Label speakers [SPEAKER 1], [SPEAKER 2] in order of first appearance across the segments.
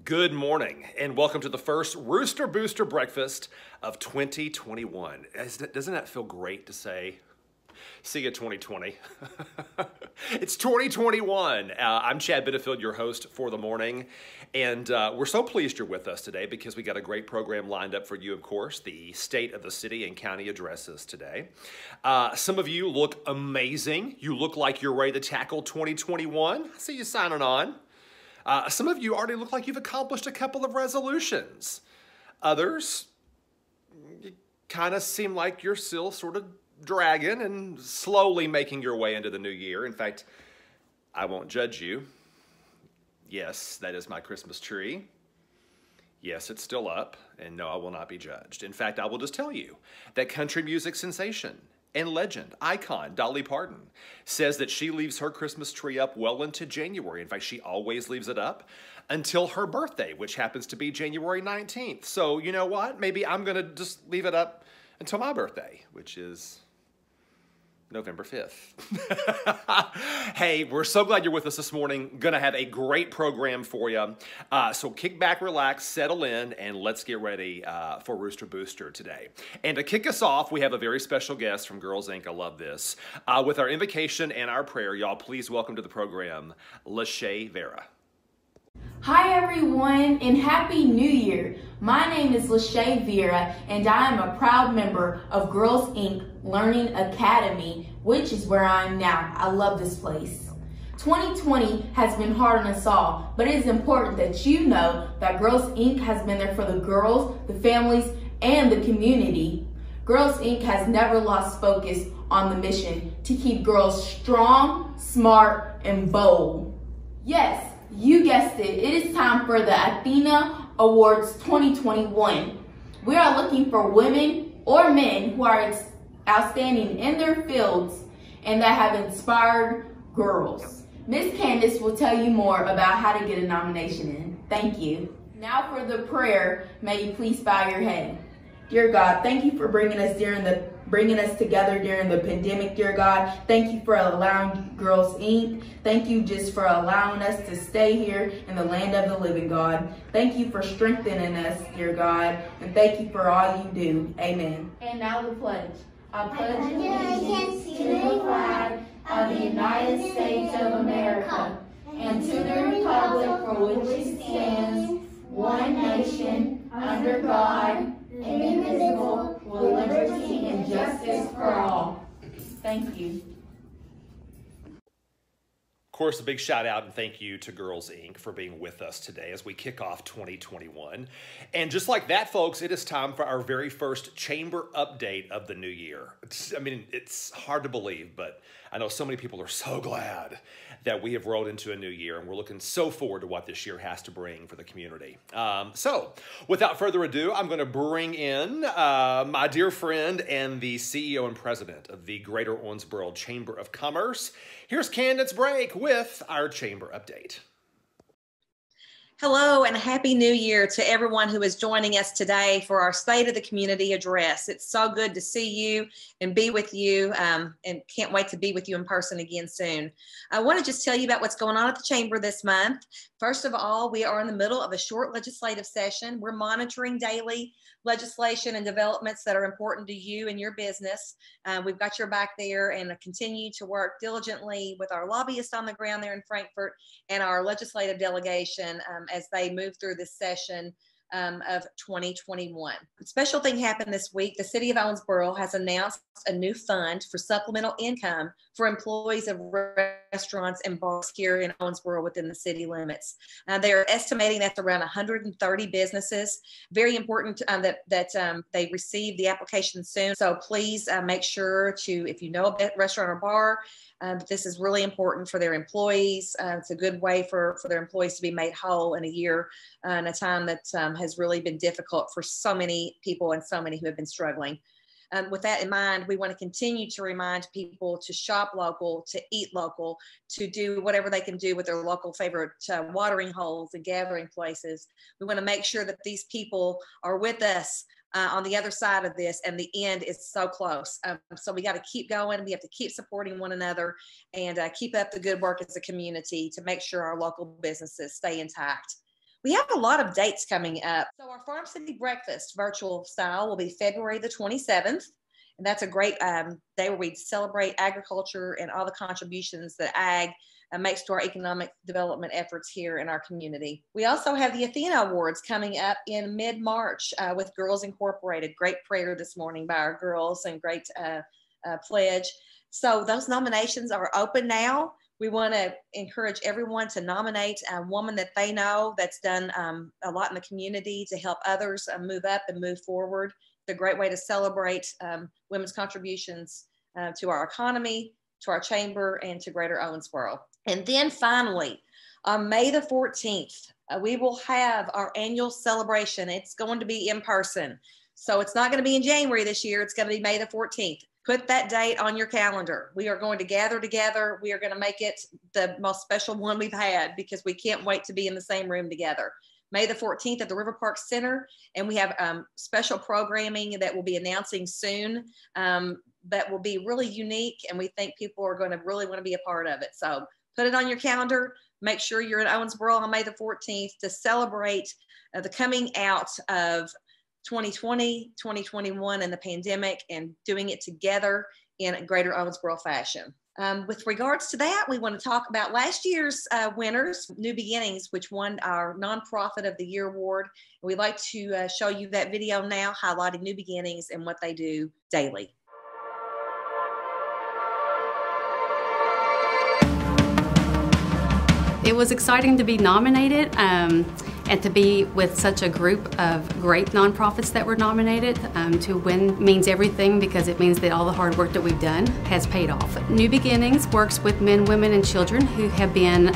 [SPEAKER 1] Good morning, and welcome to the first Rooster Booster breakfast of 2021. Doesn't that feel great to say? See you 2020. It's 2021. I'm Chad Benefield, your host for the morning, and we're so pleased you're with us today because we got a great program lined up for you, of course, the state of the city and county addresses today. Some of you look amazing. You look like you're ready to tackle 2021. I see you signing on. Some of you already look like you've accomplished a couple of resolutions. Others, you kind of seem like you're still sort of dragging and slowly making your way into the new year. In fact, I won't judge you. Yes, that is my Christmas tree. Yes, it's still up, and no, I will not be judged. In fact, I will just tell you that country music sensation and legend, icon, Dolly Parton, says that she leaves her Christmas tree up well into January. In fact, she always leaves it up until her birthday, which happens to be January 19th. So you know what? Maybe I'm going to just leave it up until my birthday, which is November 5th. Hey, we're so glad you're with us this morning. Gonna have a great program for you. So kick back, relax, settle in, and let's get ready for Rooster Booster today. And to kick us off, we have a very special guest from Girls Inc. I love this. With our invocation and our prayer, y'all please welcome to the program, Lachey Vera.
[SPEAKER 2] Hi everyone, and Happy New Year. My name is Lachey Vera, and I am a proud member of Girls Inc. Learning Academy, which is where I am now. I love this place. 2020 has been hard on us all, but it is important that you know that Girls Inc. has been there for the girls, the families, and the community. Girls Inc. has never lost focus on the mission to keep girls strong, smart, and bold. Yes, you guessed it. It is time for the Athena Awards 2021. We are looking for women or men who are outstanding in their fields and that have inspired girls. Miss Candace will tell you more about how to get a nomination in. Thank you. Now for the prayer, may you please bow your head. Dear God, thank you for bringing us together during the pandemic, dear God. Thank you for allowing Girls Inc. Thank you just for allowing us to stay here in the land of the living, God. Thank you for strengthening us, dear God. And thank you for all you do. Amen. And now the pledge. I pledge allegiance to the flag of the United States of America and to the republic for which it stands, one nation, under God, indivisible, with liberty and justice for all. Thank you.
[SPEAKER 1] Of course, a big shout out and thank you to Girls Inc. for being with us today as we kick off 2021. And just like that, folks, it is time for our very first chamber update of the new year. It's hard to believe, but I know so many people are so glad that we have rolled into a new year, and we're looking so forward to what this year has to bring for the community. So without further ado, I'm going to bring in my dear friend and the CEO and president of the Greater Owensboro Chamber of Commerce. Here's Candace Brake with our chamber update.
[SPEAKER 3] Hello and Happy New Year to everyone who is joining us today for our State of the Community Address. It's so good to see you and be with you, and can't wait to be with you in person again soon. I want to just tell you about what's going on at the Chamber this month. First of all, we are in the middle of a short legislative session. We're monitoring daily legislation and developments that are important to you and your business. We've got your back there, and continue to work diligently with our lobbyists on the ground there in Frankfort and our legislative delegation as they move through this session of 2021. A special thing happened this week. The city of Owensboro has announced a new fund for supplemental income for employees of restaurants and bars here in Owensboro within the city limits. They are estimating that's around 130 businesses. Very important that they receive the application soon. So please make sure to, if you know a restaurant or bar, this is really important for their employees. It's a good way for their employees to be made whole in a year, in a time that has really been difficult for so many people and so many who have been struggling. With that in mind, we want to continue to remind people to shop local, to eat local, to do whatever they can do with their local favorite watering holes and gathering places. We want to make sure that these people are with us on the other side of this, and the end is so close. So we got to keep going. We have to keep supporting one another and keep up the good work as a community to make sure our local businesses stay intact. We have a lot of dates coming up. So our Farm City Breakfast virtual style will be February the 27th. And that's a great day where we celebrate agriculture and all the contributions that ag makes to our economic development efforts here in our community. We also have the Athena Awards coming up in mid-March with Girls Incorporated. Great prayer this morning by our girls and great pledge. So those nominations are open now. We want to encourage everyone to nominate a woman that they know that's done a lot in the community to help others move up and move forward. It's a great way to celebrate women's contributions to our economy, to our chamber, and to Greater Owensboro. And then finally, on May the 14th, we will have our annual celebration. It's going to be in person. So it's not going to be in January this year. It's going to be May the 14th. Put that date on your calendar. We are going to gather together. We are going to make it the most special one we've had because we can't wait to be in the same room together. May the 14th at the River Park Center. And we have special programming that we'll be announcing soon that will be really unique. And we think people are going to really want to be a part of it. So put it on your calendar. Make sure you're in Owensboro on May the 14th to celebrate the coming out of 2020, 2021, and the pandemic, and doing it together in a Greater Owensboro fashion. With regards to that, we want to talk about last year's winners, New Beginnings, which won our Nonprofit of the Year award. We'd like to show you that video now highlighting New Beginnings and what they do daily.
[SPEAKER 4] It was exciting to be nominated and to be with such a group of great nonprofits that were nominated. To win means everything because it means that all the hard work that we've done has paid off. New Beginnings works with men, women, and children who have been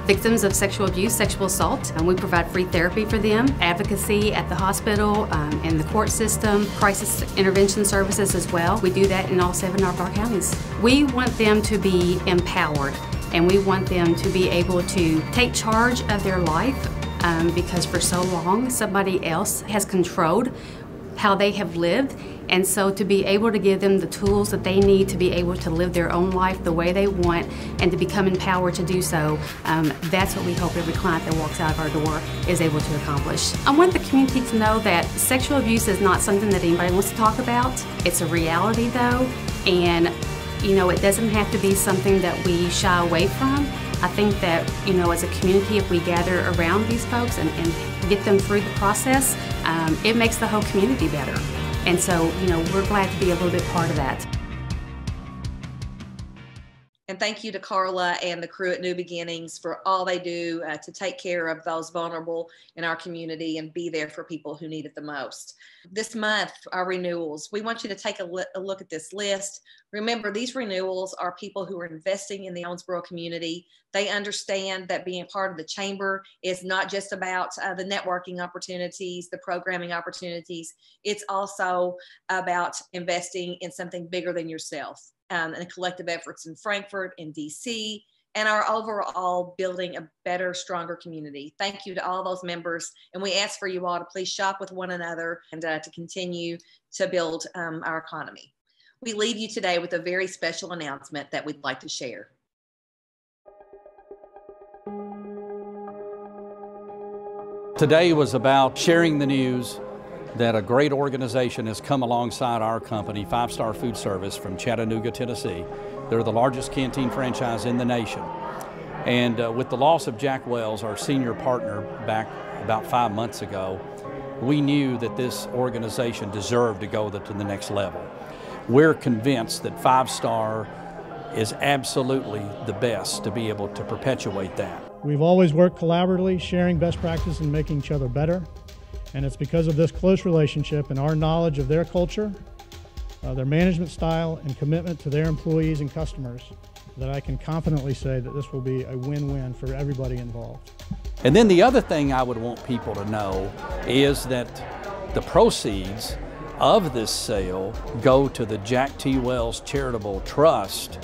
[SPEAKER 4] victims of sexual abuse, sexual assault. We provide free therapy for them, advocacy at the hospital, in the court system, crisis intervention services as well. We do that in all 7 of our counties. We want them to be empowered, and we want them to be able to take charge of their life because for so long somebody else has controlled how they have lived, and so to be able to give them the tools that they need to be able to live their own life the way they want and to become empowered to do so, that's what we hope every client that walks out of our door is able to accomplish. I want the community to know that sexual abuse is not something that anybody wants to talk about. It's a reality though, and you know, it doesn't have to be something that we shy away from. I think that, you know, as a community, if we gather around these folks and get them through the process, it makes the whole community better. And so, you know, we're glad to be a little bit part of that.
[SPEAKER 3] And thank you to Carla and the crew at New Beginnings for all they do to take care of those vulnerable in our community and be there for people who need it the most. This month, our renewals, we want you to take a look at this list. Remember, these renewals are people who are investing in the Owensboro community. They understand that being part of the chamber is not just about the networking opportunities, the programming opportunities. It's also about investing in something bigger than yourself. And collective efforts in Frankfort, in DC, and our overall building a better, stronger community. Thank you to all those members. And we ask for you all to please shop with one another and to continue to build our economy. We leave you today with a very special announcement that we'd like to share.
[SPEAKER 5] Today was about sharing the news that a great organization has come alongside our company, 5 Star Food Service from Chattanooga, Tennessee. They're the largest canteen franchise in the nation. And with the loss of Jack Wells, our senior partner, back about 5 months ago, we knew that this organization deserved to go to the next level. We're convinced that 5 Star is absolutely the best to be able to perpetuate that.
[SPEAKER 6] We've always worked collaboratively, sharing best practices and making each other better. And it's because of this close relationship and our knowledge of their culture, their management style, and commitment to their employees and customers that I can confidently say that this will be a win-win for everybody involved.
[SPEAKER 5] And then the other thing I would want people to know is that the proceeds of this sale go to the Jack T. Wells Charitable Trust.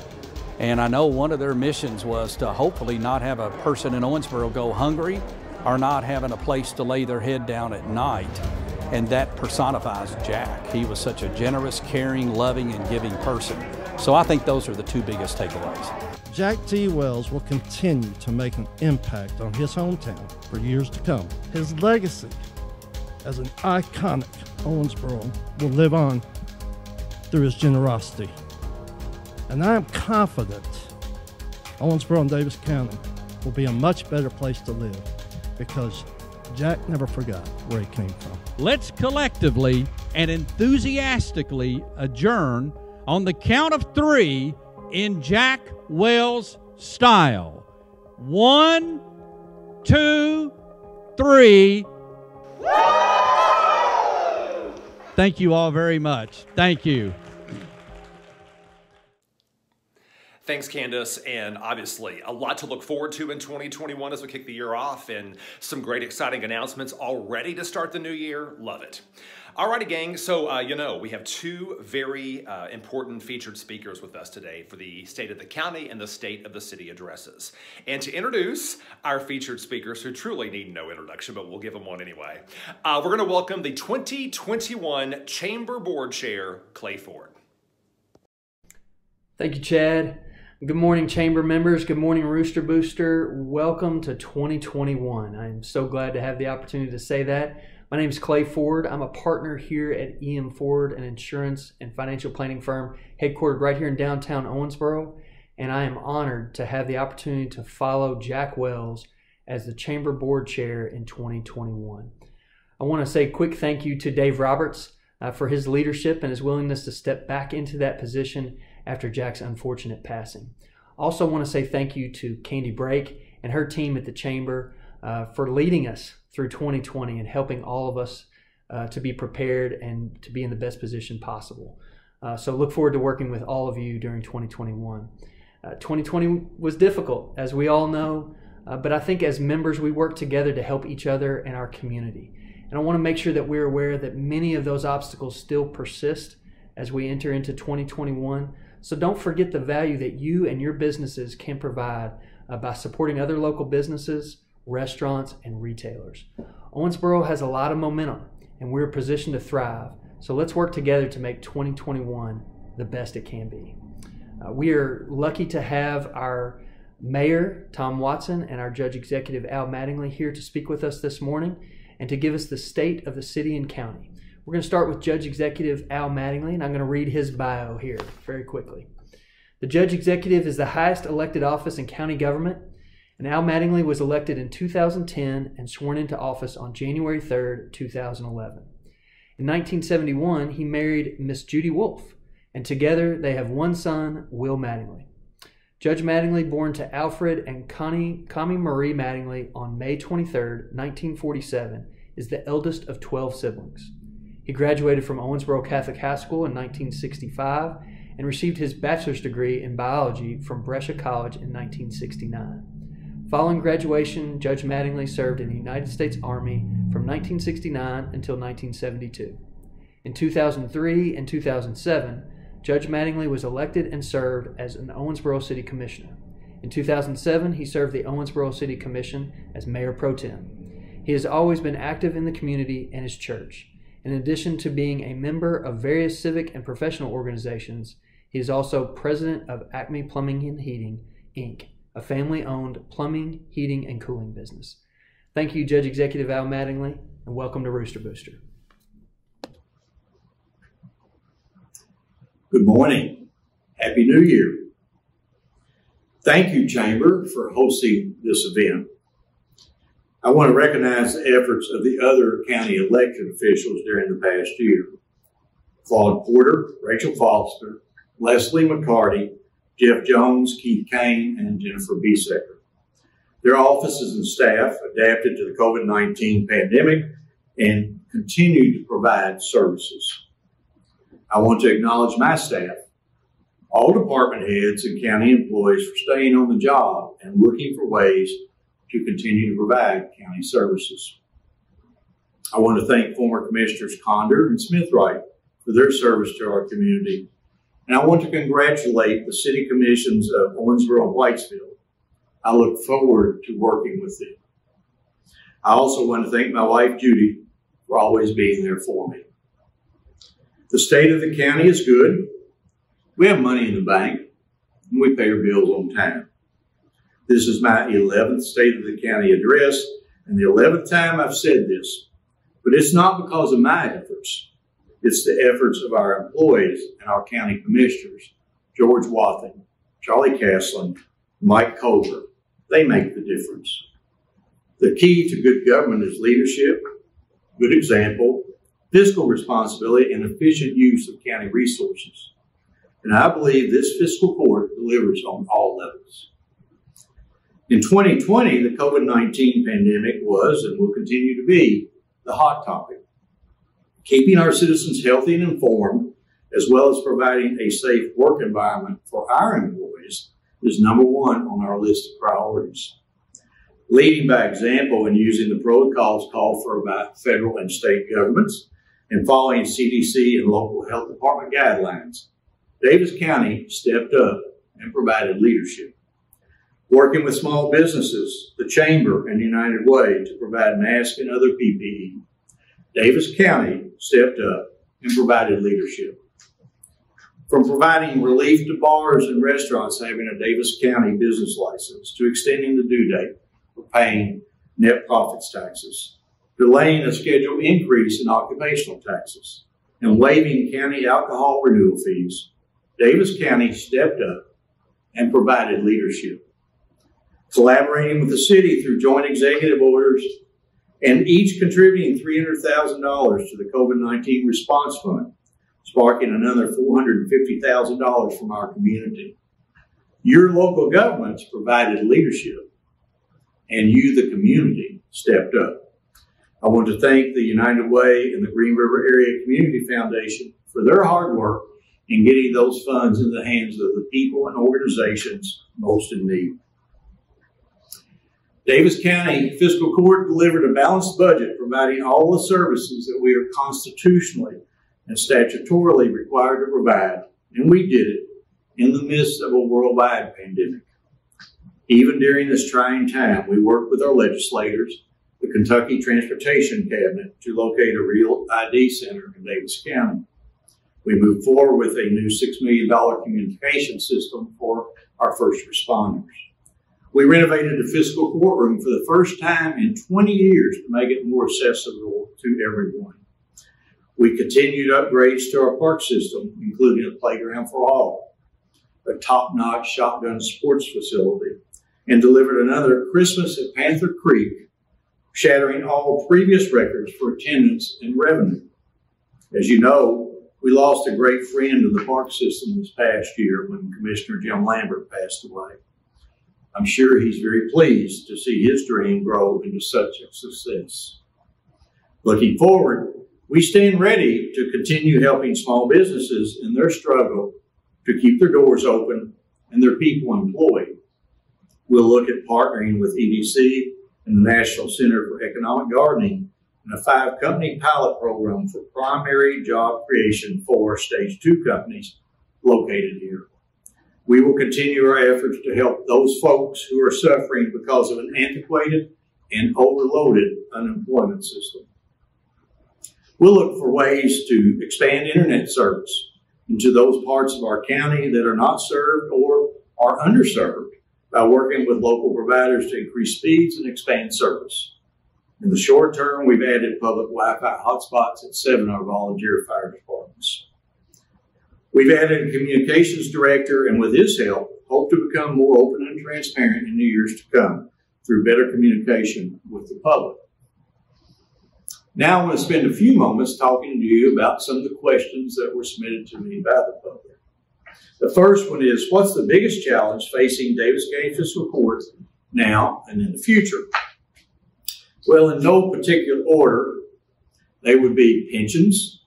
[SPEAKER 5] And I know one of their missions was to hopefully not have a person in Owensboro go hungry or not having a place to lay their head down at night. And that personifies Jack. He was such a generous, caring, loving, and giving person. So I think those are the 2 biggest takeaways.
[SPEAKER 7] Jack T. Wells will continue to make an impact on his hometown for years to come. His legacy as an iconic Owensboro will live on through his generosity. And I am confident Owensboro and Daviess County will be a much better place to live because Jack never forgot where he came from.
[SPEAKER 5] Let's collectively and enthusiastically adjourn on the count of 3 in Jack Wells style. 1, 2, 3. Thank you all very much. Thank you.
[SPEAKER 1] Thanks, Candace, and obviously a lot to look forward to in 2021 as we kick the year off, and some great exciting announcements already to start the new year. Love it. Alrighty, gang, so we have 2 very important featured speakers with us today for the State of the County and the State of the City addresses. And to introduce our featured speakers, who truly need no introduction, but we'll give them one anyway, we're going to welcome the 2021 Chamber Board Chair, Clay Ford.
[SPEAKER 8] Thank you, Chad. Good morning, Chamber members. Good morning, Rooster Booster. Welcome to 2021. I'm so glad to have the opportunity to say that. My name is Clay Ford. I'm a partner here at EM Ford, an insurance and financial planning firm headquartered right here in downtown Owensboro, and I am honored to have the opportunity to follow Jack Wells as the Chamber Board Chair in 2021. I want to say a quick thank you to Dave Roberts for his leadership and his willingness to step back into that position after Jack's unfortunate passing. Also want to say thank you to Candy Brake and her team at the Chamber for leading us through 2020 and helping all of us to be prepared and to be in the best position possible. So look forward to working with all of you during 2021. 2020 was difficult, as we all know, but I think as members we work together to help each other and our community. And I want to make sure that we're aware that many of those obstacles still persist as we enter into 2021. So don't forget the value that you and your businesses can provide by supporting other local businesses, restaurants, and retailers. Owensboro has a lot of momentum, and we're positioned to thrive. So let's work together to make 2021 the best it can be. We are lucky to have our Mayor, Tom Watson, and our Judge Executive, Al Mattingly, here to speak with us this morning and to give us the state of the city and county. We're going to start with Judge Executive Al Mattingly, and I'm going to read his bio here very quickly. The Judge Executive is the highest elected office in county government, and Al Mattingly was elected in 2010 and sworn into office on January 3rd, 2011. In 1971, he married Miss Judy Wolfe, and together they have one son, Will Mattingly. Judge Mattingly, born to Alfred and Connie Marie Mattingly on May 23rd, 1947, is the eldest of 12 siblings. He graduated from Owensboro Catholic High School in 1965 and received his bachelor's degree in biology from Brescia College in 1969. Following graduation, Judge Mattingly served in the United States Army from 1969 until 1972. In 2003 and 2007, Judge Mattingly was elected and served as an Owensboro City Commissioner. In 2007, he served the Owensboro City Commission as Mayor Pro Tem. He has always been active in the community and his church. In addition to being a member of various civic and professional organizations, he is also president of Acme Plumbing and Heating, Inc., a family-owned plumbing, heating, and cooling business. Thank you, Judge Executive Al Mattingly, and welcome to Rooster Booster.
[SPEAKER 9] Good morning. Happy New Year. Thank you, Chamber, for hosting this event. I want to recognize the efforts of the other county elected officials during the past year. Claude Porter, Rachel Foster, Leslie McCarty, Jeff Jones, Keith Kane, and Jennifer Biesecker. Their offices and staff adapted to the COVID-19 pandemic and continue to provide services. I want to acknowledge my staff, all department heads and county employees, for staying on the job and looking for ways to continue to provide county services. I want to thank former Commissioners Condor and Smithwright for their service to our community. And I want to congratulate the City Commissions of Owensboro and Whitesville. I look forward to working with them. I also want to thank my wife, Judy, for always being there for me. The state of the county is good. We have money in the bank. and we pay our bills on time. This is my 11th State of the County address, and the 11th time I've said this. But it's not because of my efforts. It's the efforts of our employees and our county commissioners, George Wathen, Charlie Castlin, Mike Culver. They make the difference. The key to good government is leadership, good example, fiscal responsibility, and efficient use of county resources. And I believe this fiscal court delivers on all levels. In 2020, the COVID-19 pandemic was and will continue to be the hot topic. Keeping our citizens healthy and informed, as well as providing a safe work environment for our employees, is number one on our list of priorities. Leading by example and using the protocols called for by federal and state governments and following CDC and local health department guidelines, Daviess County stepped up and provided leadership. Working with small businesses, the Chamber, and United Way to provide masks and other PPE, Daviess County stepped up and provided leadership. From providing relief to bars and restaurants having a Daviess County business license, to extending the due date for paying net profits taxes, delaying a scheduled increase in occupational taxes, and waiving county alcohol renewal fees, Daviess County stepped up and provided leadership. Collaborating with the city through joint executive orders and each contributing $300,000 to the COVID-19 response fund, sparking another $450,000 from our community. Your local governments provided leadership, and you, the community, stepped up. I want to thank the United Way and the Green River Area Community Foundation for their hard work in getting those funds in the hands of the people and organizations most in need. Daviess County Fiscal Court delivered a balanced budget providing all the services that we are constitutionally and statutorily required to provide, and we did it in the midst of a worldwide pandemic. Even during this trying time, we worked with our legislators, the Kentucky Transportation Cabinet, to locate a real ID center in Daviess County. We moved forward with a new $6 million communication system for our first responders. We renovated the fiscal courtroom for the first time in 20 years to make it more accessible to everyone. We continued upgrades to our park system, including a playground for all, a top-notch shotgun sports facility, and delivered another Christmas at Panther Creek, shattering all previous records for attendance and revenue. As you know, we lost a great friend of the park system this past year when Commissioner Jim Lambert passed away. I'm sure he's very pleased to see his dream grow into such a success. Looking forward, we stand ready to continue helping small businesses in their struggle to keep their doors open and their people employed. We'll look at partnering with EDC and the National Center for Economic Gardening in a 5-company pilot program for primary job creation for Stage 2 companies located here. We will continue our efforts to help those folks who are suffering because of an antiquated and overloaded unemployment system. We'll look for ways to expand internet service into those parts of our county that are not served or are underserved by working with local providers to increase speeds and expand service. In the short term, we've added public Wi-Fi hotspots at 7 of our volunteer fire departments. We've added a communications director, and with his help, hope to become more open and transparent in the years to come through better communication with the public. Now I want to spend a few moments talking to you about some of the questions that were submitted to me by the public. The first one is, what's the biggest challenge facing Daviess County Fiscal Court now and in the future? Well, in no particular order, they would be pensions,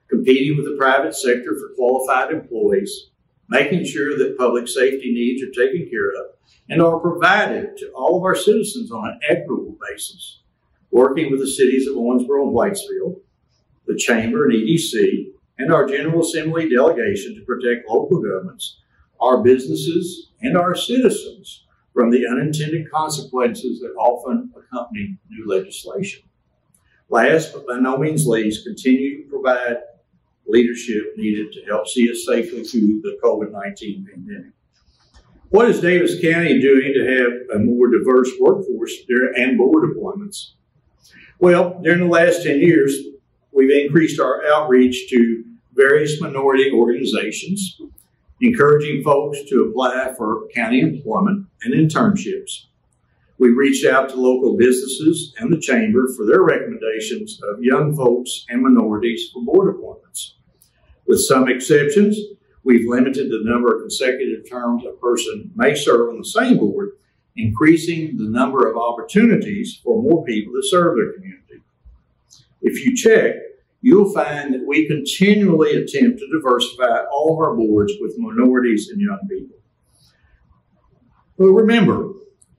[SPEAKER 9] competing with the private sector for qualified employees, making sure that public safety needs are taken care of and are provided to all of our citizens on an equitable basis, working with the cities of Owensboro and Whitesville, the Chamber and EDC, and our General Assembly delegation to protect local governments, our businesses, and our citizens from the unintended consequences that often accompany new legislation. Last but by no means least, continue to provide leadership needed to help see us safely through the COVID-19 pandemic. What is Daviess County doing to have a more diverse workforce and board appointments? Well, during the last 10 years, we've increased our outreach to various minority organizations, encouraging folks to apply for county employment and internships. We reached out to local businesses and the chamber for their recommendations of young folks and minorities for board appointments. With some exceptions, we've limited the number of consecutive terms a person may serve on the same board, increasing the number of opportunities for more people to serve their community. If you check, you'll find that we continually attempt to diversify all of our boards with minorities and young people. But remember,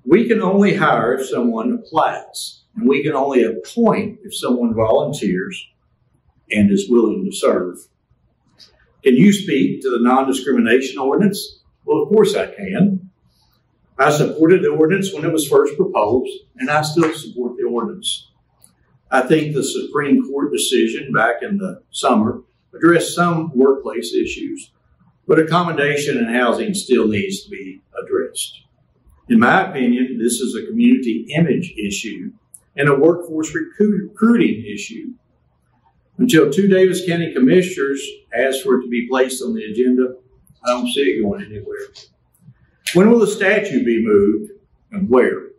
[SPEAKER 9] we can only hire if someone applies, and we can only appoint if someone volunteers and is willing to serve. Can you speak to the non-discrimination ordinance? Well, of course I can. I supported the ordinance when it was first proposed, and I still support the ordinance. I think the Supreme Court decision back in the summer addressed some workplace issues, but accommodation and housing still needs to be addressed. In my opinion, this is a community image issue and a workforce recruiting issue. Until 2 Daviess County commissioners asked for it to be placed on the agenda, I don't see it going anywhere. When will the statue be moved and where?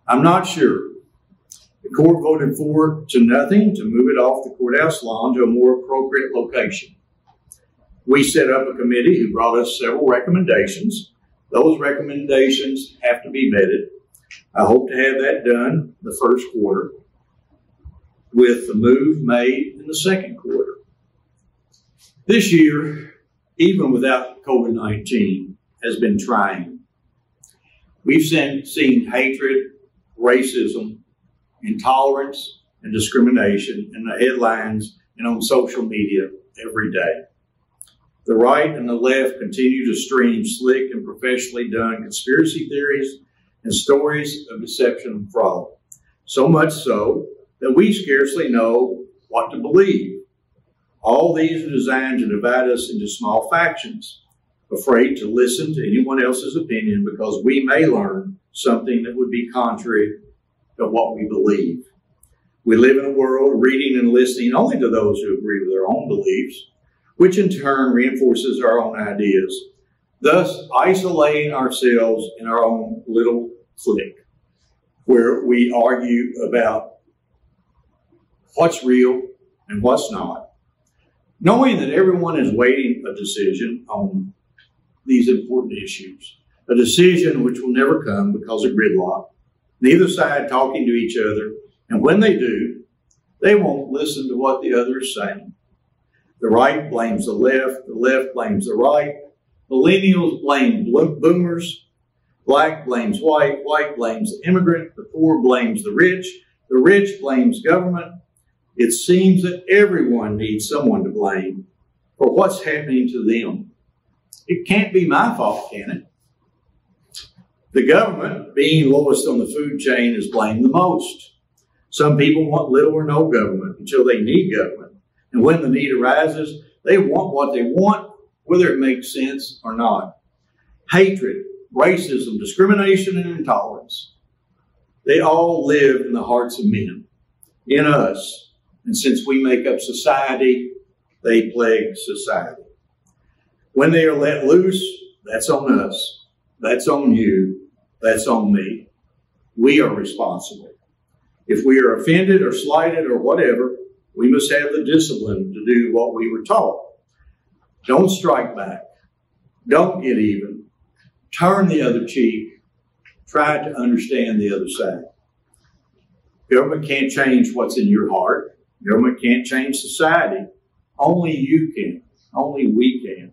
[SPEAKER 9] I'm not sure. The court voted 4-0 to move it off the courthouse lawn to a more appropriate location. We set up a committee who brought us several recommendations. Those recommendations have to be vetted. I hope to have that done the first quarter, with the move made in the second quarter. This year, even without COVID-19, has been trying. We've seen hatred, racism, intolerance, and discrimination in the headlines and on social media every day. The right and the left continue to stream slick and professionally done conspiracy theories and stories of deception and fraud. So much so that we scarcely know what to believe. All these are designed to divide us into small factions, afraid to listen to anyone else's opinion because we may learn something that would be contrary to what we believe. We live in a world reading and listening only to those who agree with their own beliefs, which in turn reinforces our own ideas, thus isolating ourselves in our own little clique, where we argue about what's real and what's not, knowing that everyone is waiting a decision on these important issues, a decision which will never come because of gridlock, neither side talking to each other, and when they do, they won't listen to what the other is saying. The right blames the left blames the right, millennials blame boomers, black blames white blames the immigrant, the poor blames the rich blames government. It seems that everyone needs someone to blame for what's happening to them. It can't be my fault, can it? The government, being lowest on the food chain, is blamed the most. Some people want little or no government until they need government. And when the need arises, they want what they want, whether it makes sense or not. Hatred, racism, discrimination, and intolerance. They all live in the hearts of men, in us. And since we make up society, they plague society. When they are let loose, that's on us. That's on you. That's on me. We are responsible. If we are offended or slighted or whatever, we must have the discipline to do what we were taught. Don't strike back. Don't get even. Turn the other cheek. Try to understand the other side. Government can't change what's in your heart. Government can't change society. Only you can. Only we can.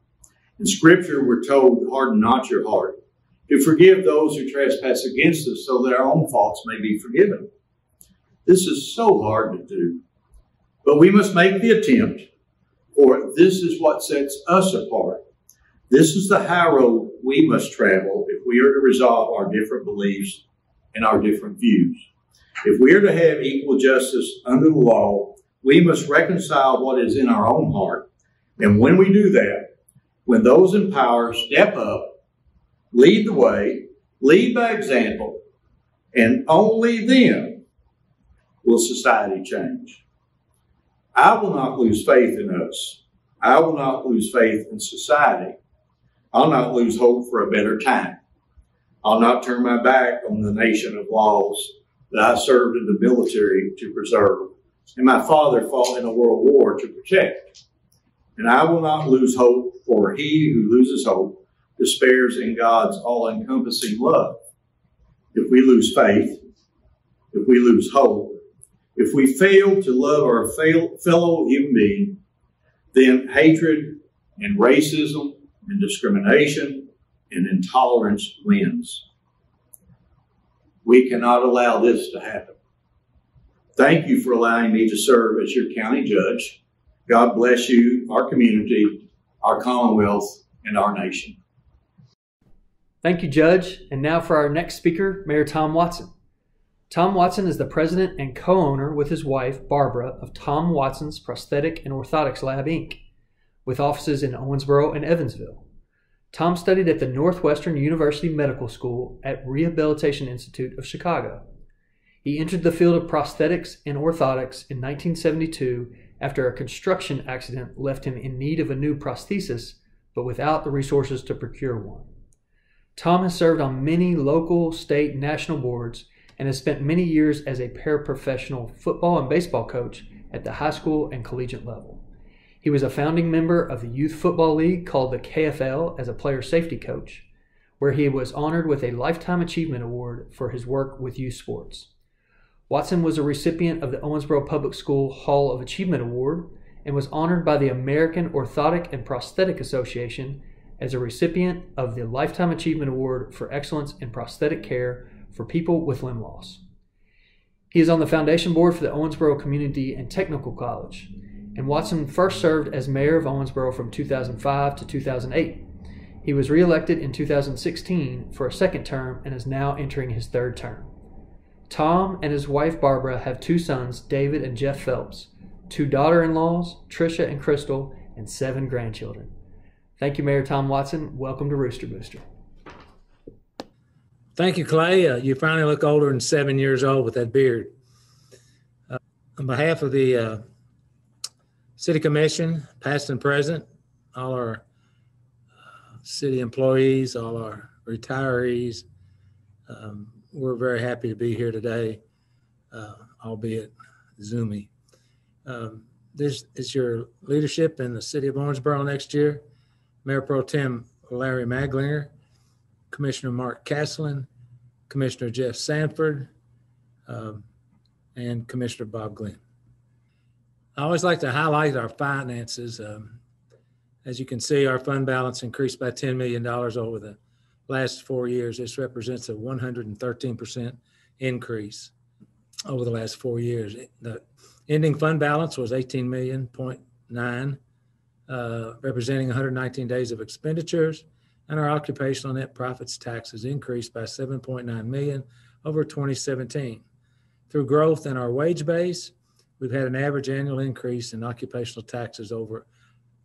[SPEAKER 9] In Scripture, we're told, harden not your heart, to forgive those who trespass against us so that our own faults may be forgiven. This is so hard to do. But we must make the attempt, for this is what sets us apart. This is the high road we must travel if we are to resolve our different beliefs and our different views. If we are to have equal justice under the law, we must reconcile what is in our own heart. And when we do that, when those in power step up Lead the way, lead by example, and only then will society change. I will not lose faith in us. I will not lose faith in society. I'll not lose hope for a better time. I'll not turn my back on the nation of laws that I served in the military to preserve, and my father fought in a world war to protect. And I will not lose hope, for he who loses hope despairs in God's all-encompassing love. If we lose faith, if we lose hope, if we fail to love our fellow human being, then hatred and racism and discrimination and intolerance wins. We cannot allow this to happen. Thank you for allowing me to serve as your county judge. God bless you, our community, our Commonwealth, and our nation.
[SPEAKER 8] Thank you, Judge. And now for our next speaker, Mayor Tom Watson. Tom Watson is the president and co-owner with his wife, Barbara, of Tom Watson's Prosthetic and Orthotics Lab, Inc., with offices in Owensboro and Evansville. Tom studied at the Northwestern University Medical School at Rehabilitation Institute of Chicago. He entered the field of prosthetics and orthotics in 1972 after a construction accident left him in need of a new prosthesis, but without the resources to procure one. Tom has served on many local, state, and national boards and has spent many years as a paraprofessional football and baseball coach at the high school and collegiate level. He was a founding member of the Youth Football League called the KFL as a player safety coach, where he was honored with a Lifetime Achievement Award for his work with youth sports. Watson was a recipient of the Owensboro Public School Hall of Achievement Award and was honored by the American Orthotic and Prosthetic Association as a recipient of the Lifetime Achievement Award for Excellence in Prosthetic Care for people with limb loss. He is on the foundation board for the Owensboro Community and Technical College, and Watson first served as mayor of Owensboro from 2005 to 2008. He was reelected in 2016 for a second term and is now entering his third term. Tom and his wife Barbara have two sons, David and Jeff Phelps, two daughter-in-laws, Tricia and Crystal, and 7 grandchildren. Thank you, Mayor Tom Watson. Welcome to Rooster Booster.
[SPEAKER 10] Thank you, Clay. You finally look older than 7 years old with that beard. On behalf of the City Commission, past and present, all our city employees, all our retirees, we're very happy to be here today, albeit Zoomy. This is your leadership in the city of Owensboro next year. Mayor Pro Tem Larry Maglinger, Commissioner Mark Casselin, Commissioner Jeff Sanford, and Commissioner Bob Glenn. I always like to highlight our finances. As you can see, our fund balance increased by $10 million over the last 4 years. This represents a 113% increase over the last 4 years. The ending fund balance was $18.9 million, representing 119 days of expenditures, and our occupational net profits taxes increased by $7.9 million over 2017. Through growth in our wage base, we've had an average annual increase in occupational taxes over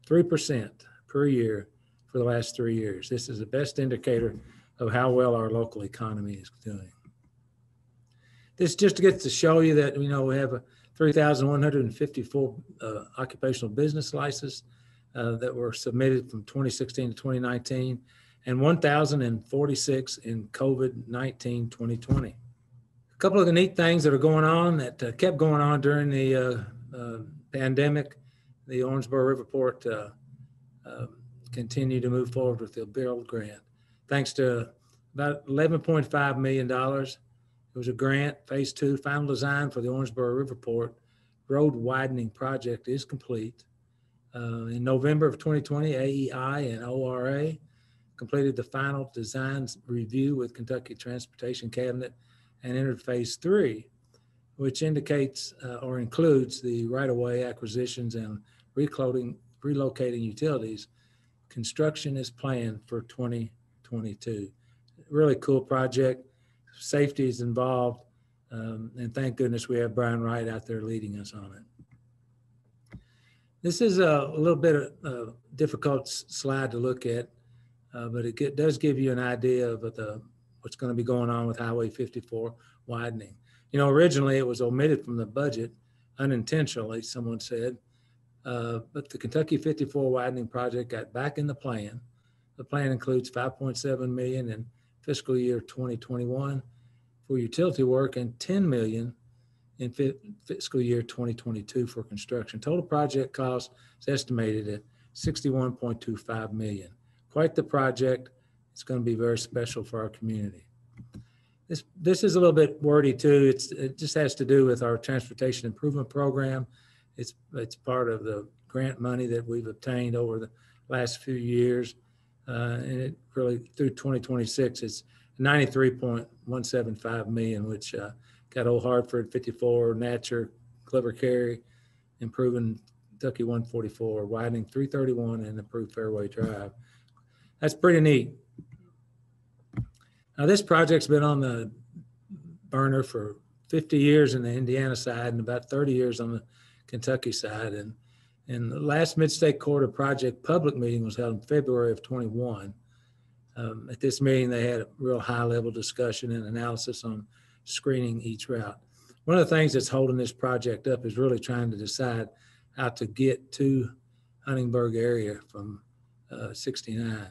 [SPEAKER 10] 3% per year for the last 3 years. This is the best indicator of how well our local economy is doing. This just gets to show you that, we have 3,154 occupational business licenses that were submitted from 2016 to 2019, and 1,046 in COVID-19 2020. A couple of the neat things that are going on that kept going on during the pandemic, the Owensboro Riverport continued to move forward with the build grant. Thanks to about $11.5 million. It was a grant, phase 2, final design for the Owensboro Riverport road widening project is complete. In November of 2020, AEI and ORA completed the final design review with Kentucky Transportation Cabinet and entered phase 3, which indicates or includes the right-of-way acquisitions and relocating utilities. Construction is planned for 2022. Really cool project. Safety is involved, and thank goodness we have Brian Wright out there leading us on it. This is a little bit of a difficult slide to look at. but it does give you an idea of what's going to be going on with Highway 54 widening. You know, originally it was omitted from the budget unintentionally, someone said, but the Kentucky 54 widening project got back in the plan. The plan includes $5.7 million in fiscal year 2021 for utility work and $10 million in fiscal year 2022 for construction. Total project cost is estimated at $61.25 million. Quite the project. It's going to be very special for our community. This is a little bit wordy too. It just has to do with our transportation improvement program. It's part of the grant money that we've obtained over the last few years. And it really, through 2026, it's $93.175 million, which got Old Hartford 54, Natcher, Clever Cary, improving Kentucky 144, widening 331, and improved Fairway Drive. That's pretty neat. Now, this project's been on the burner for 50 years in the Indiana side and about 30 years on the Kentucky side. And the last Mid-State Corridor project public meeting was held in February of 21. At this meeting, they had a real high-level discussion and analysis on screening each route. One of the things that's holding this project up is really trying to decide how to get to Huntingburg area from 69.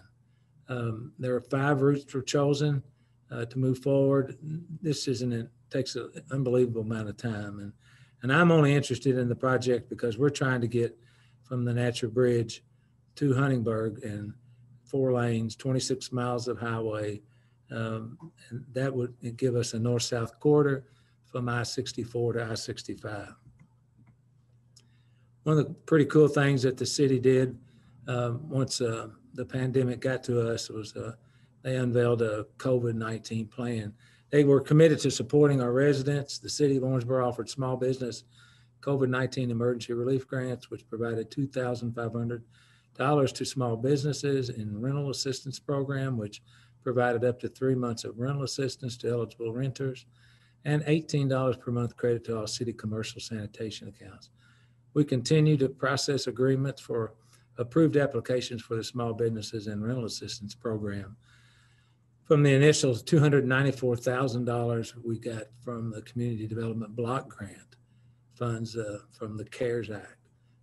[SPEAKER 10] There are 5 routes were chosen to move forward. It takes an unbelievable amount of time. And I'm only interested in the project because we're trying to get from the Natcher Bridge to Huntingburg in 4 lanes, 26 miles of highway. And that would give us a north-south corridor from I-64 to I-65. One of the pretty cool things that the city did once the pandemic got to us was they unveiled a COVID-19 plan. They were committed to supporting our residents. The city of Owensboro offered small business COVID-19 emergency relief grants, which provided $2,500 to small businesses in rental assistance program, which provided up to 3 months of rental assistance to eligible renters, and $18 per month credit to all city commercial sanitation accounts. We continue to process agreements for approved applications for the small businesses and rental assistance program. From the initial $294,000 we got from the Community Development Block Grant funds from the CARES Act.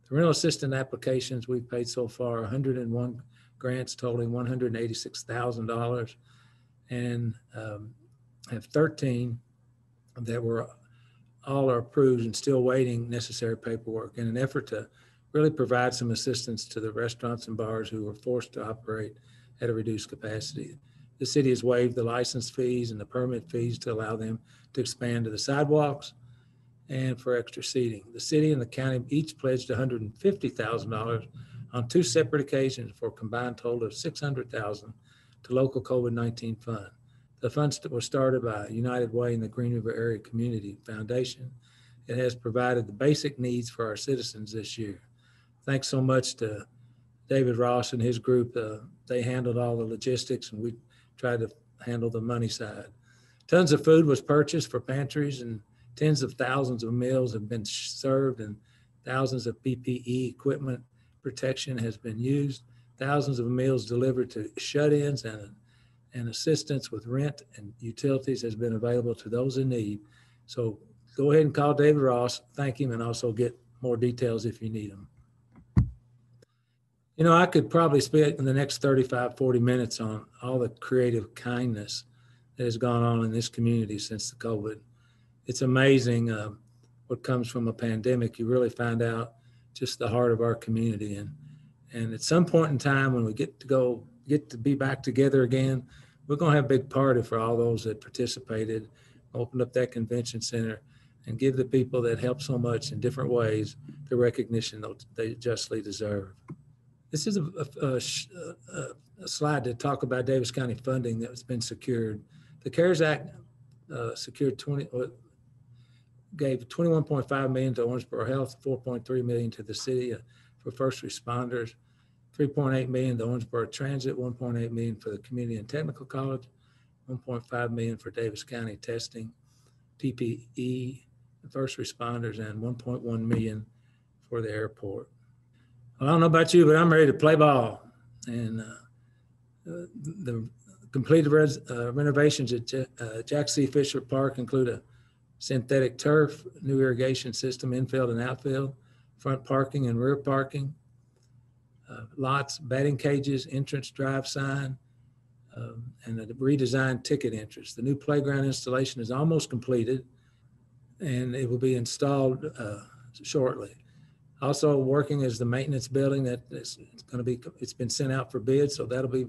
[SPEAKER 10] The rental assistance applications we've paid so far, 101 grants totaling $186,000, and have 13 that were all are approved and still waiting necessary paperwork in an effort to really provide some assistance to the restaurants and bars who were forced to operate at a reduced capacity. The city has waived the license fees and the permit fees to allow them to expand to the sidewalks and for extra seating. The city and the county each pledged $150,000 on 2 separate occasions for a combined total of $600,000 to local COVID-19 fund. The funds were started by United Way and the Green River Area Community Foundation. It has provided the basic needs for our citizens this year. Thanks so much to David Ross and his group. They handled all the logistics and we tried to handle the money side. Tons of food was purchased for pantries and tens of thousands of meals have been served and thousands of PPE equipment protection has been used. Thousands of meals delivered to shut-ins and assistance with rent and utilities has been available to those in need. So go ahead and call David Ross, thank him, and also get more details if you need them. You know, I could probably spend in the next 35, 40 minutes on all the creative kindness that has gone on in this community since the COVID. It's amazing what comes from a pandemic. You really find out just the heart of our community. And at some point in time when we get to be back together again, we're going to have a big party for all those that participated, opened up that convention center, and give the people that helped so much in different ways the recognition that they justly deserve. This is a slide to talk about Daviess County funding that's been secured. The CARES Act gave $21.5 million to Owensboro Health, $4.3 million to the city for first responders, $3.8 million to Owensboro Transit, $1.8 million for the Community and Technical College, $1.5 million for Daviess County testing, PPE, first responders, and $1.1 million for the airport. Well, I don't know about you, but I'm ready to play ball. And The completed renovations at Jack C. Fisher Park include a synthetic turf, new irrigation system, infield and outfield, front parking and rear parking, lots, batting cages, entrance drive sign, and a redesigned ticket entrance. The new playground installation is almost completed, and it will be installed shortly. Also working is the maintenance building that is going to be, it's been sent out for bid, so that'll be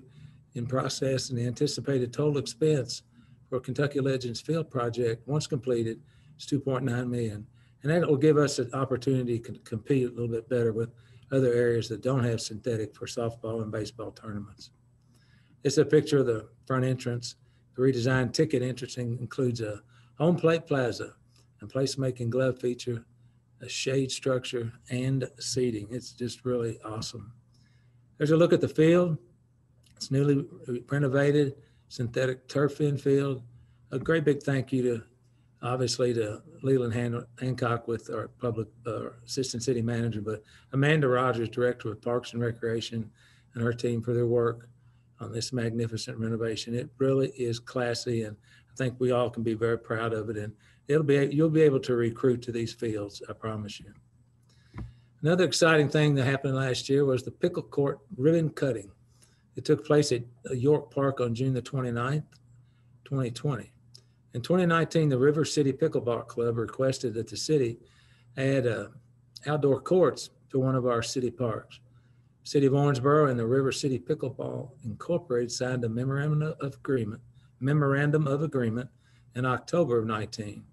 [SPEAKER 10] in process, and the anticipated total expense for Kentucky Legends Field project, once completed, is $2.9 million. And that will give us an opportunity to compete a little bit better with other areas that don't have synthetic for softball and baseball tournaments. It's a picture of the front entrance. The redesigned ticket entrance includes a home plate plaza and placemaking glove feature, a shade structure, and seating. It's just really awesome. There's a look at the field. It's newly renovated, synthetic turf infield. A great big thank you to, obviously, to Leland Hancock with our public assistant city manager, but Amanda Rogers, director of Parks and Recreation, and her team for their work on this magnificent renovation. It really is classy, and I think we all can be very proud of it. And you'll be able to recruit to these fields, I promise you. Another exciting thing that happened last year was the pickle court ribbon cutting. It took place at York Park on June the 29th, 2020. In 2019, the River City Pickleball Club requested that the city add outdoor courts to one of our city parks. City of Owensboro and the River City Pickleball Incorporated signed a memorandum of agreement in October of 19.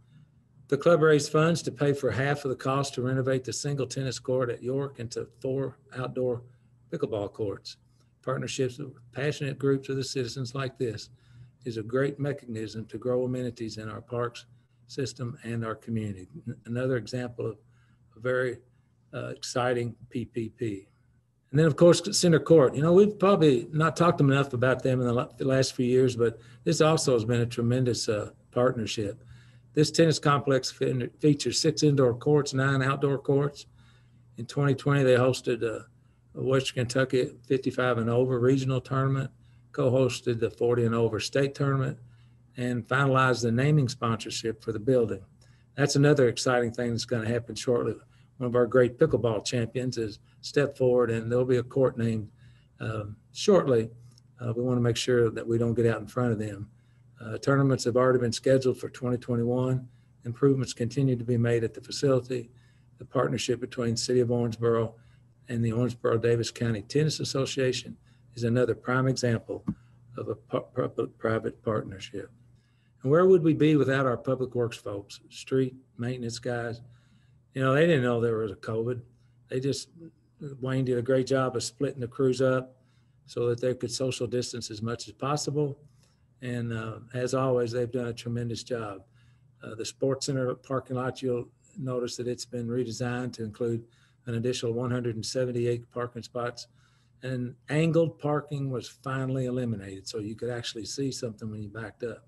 [SPEAKER 10] The club raised funds to pay for half of the cost to renovate the single tennis court at York into 4 outdoor pickleball courts. Partnerships with passionate groups of the citizens like this is a great mechanism to grow amenities in our parks system and our community. Another example of a very exciting PPP. And then, of course, center court. You know, we've probably not talked enough about them in the last few years, but this also has been a tremendous partnership. This tennis complex features 6 indoor courts, 9 outdoor courts. In 2020, they hosted a Western Kentucky 55 and over regional tournament, co-hosted the 40 and over state tournament, and finalized the naming sponsorship for the building. That's another exciting thing that's going to happen shortly. One of our great pickleball champions has stepped forward, and there'll be a court named shortly. We want to make sure that we don't get out in front of them. Tournaments have already been scheduled for 2021. Improvements continue to be made at the facility. The partnership between City of Owensboro and the Owensboro-Daviess County Tennis Association is another prime example of a public-private partnership. And where would we be without our public works folks, street maintenance guys? You know, they didn't know there was a COVID. Wayne did a great job of splitting the crews up so that they could social distance as much as possible. And as always, they've done a tremendous job. The Sports Center parking lot, you'll notice that it's been redesigned to include an additional 178 parking spots. And angled parking was finally eliminated, so you could actually see something when you backed up.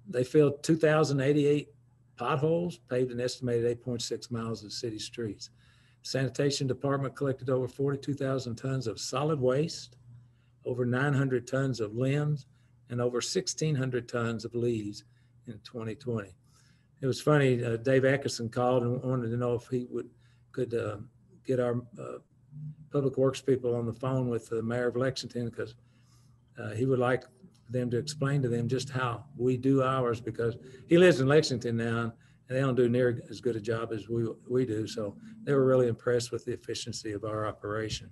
[SPEAKER 10] They filled 2,088 potholes, paved an estimated 8.6 miles of city streets. Sanitation department collected over 42,000 tons of solid waste, over 900 tons of limbs, and over 1,600 tons of leaves in 2020. It was funny, Dave Atkinson called and wanted to know if he could get our public works people on the phone with the mayor of Lexington, because he would like them to explain to them just how we do ours, because he lives in Lexington now and they don't do near as good a job as we do. So they were really impressed with the efficiency of our operation.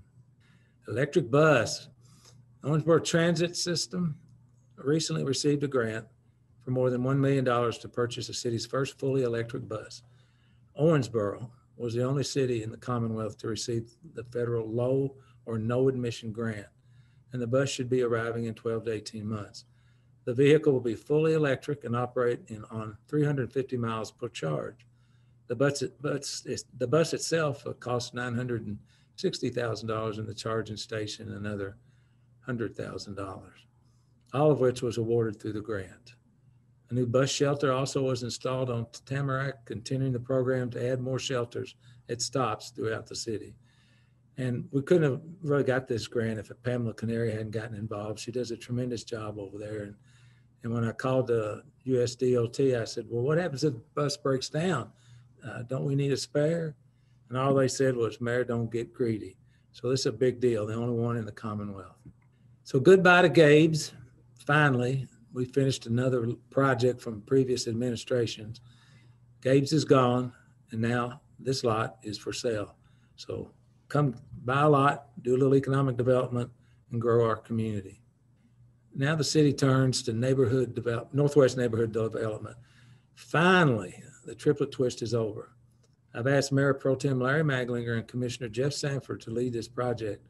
[SPEAKER 10] Electric bus. Owensboro Transit System recently received a grant for more than $1 million to purchase the city's first fully electric bus. Owensboro was the only city in the Commonwealth to receive the federal low or no admission grant, and the bus should be arriving in 12 to 18 months. The vehicle will be fully electric and operate on 350 miles per charge. The bus itself costs $960,000 in the charging station and another $100,000, all of which was awarded through the grant. A new bus shelter also was installed on Tamarack, continuing the program to add more shelters at stops throughout the city. And we couldn't have really got this grant if Pamela Canary hadn't gotten involved. She does a tremendous job over there. And when I called the USDOT, I said, well, what happens if the bus breaks down? Don't we need a spare? And all they said was, Mayor, don't get greedy. So this is a big deal, the only one in the Commonwealth. So goodbye to Gabe's. Finally, we finished another project from previous administrations. Gabe's is gone, and now this lot is for sale. So come buy a lot, do a little economic development, and grow our community. Now the city turns to Northwest Neighborhood Development. Finally, the triplet twist is over. I've asked Mayor Pro Tem Larry Maglinger and Commissioner Jeff Sanford to lead this project